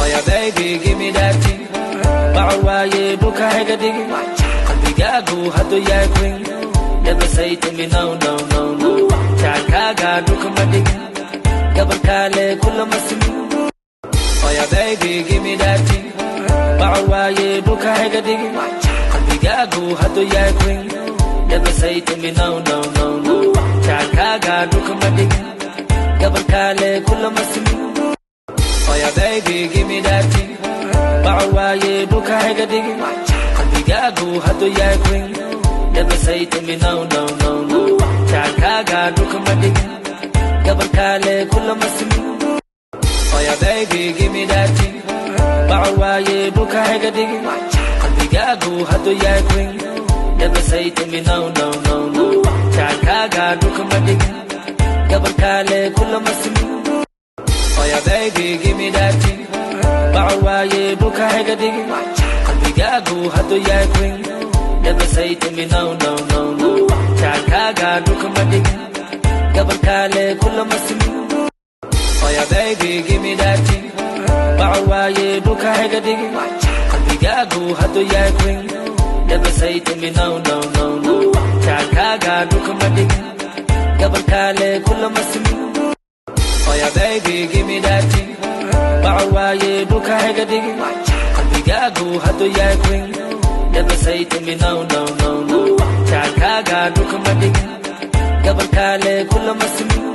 Oh yeah, baby, give me that thing. Ba'waye duka hega digi. Bigagu hatu ya queen. Never say to me no, no, no, no. Chakaga duka madigi. Gabakale kula masimi. Oh yeah, baby, give me that thing. Ba'waye duka hega digi. Bigagu hatu ya queen. Never say to me no, no, no, no. Chakaga duka madigi. Gabakale kula masimi. Oh yeah, baby, give me that thing. Ba'waye duka hega digi. Bigagu hatu ya queen. Never say to me no, no, no, no. Chakaga duka madigi. Gabakale kula masimi. Oh yeah, baby, give me that thing. Ba'waye duka hega digi. Bigagu hatu ya queen. Never say to me no, no, no, no. Chakaga duka madigi. Gabakale kula masimi. Oh yeah, baby, give me that thing. Ba'waye duka hega digi. Bigagu hatu ya queen. Never say to me no, no, no, no. Chakaga duka madigi. Gabakale kula masimi. Oh yeah, baby, give me that thing. Ba'waye duka hega digi. Bigagu hatu ya queen. Never say to me no, no, no, no. Chakaga duka madigi. Gabakale kula masimi. Oh yeah, baby, give me that thing. Ba'waye duka hega digi. Bigagu hatu ya queen. Never say to me no, no, no, no. Chakaga duka madigi. Gabakale kula masimi.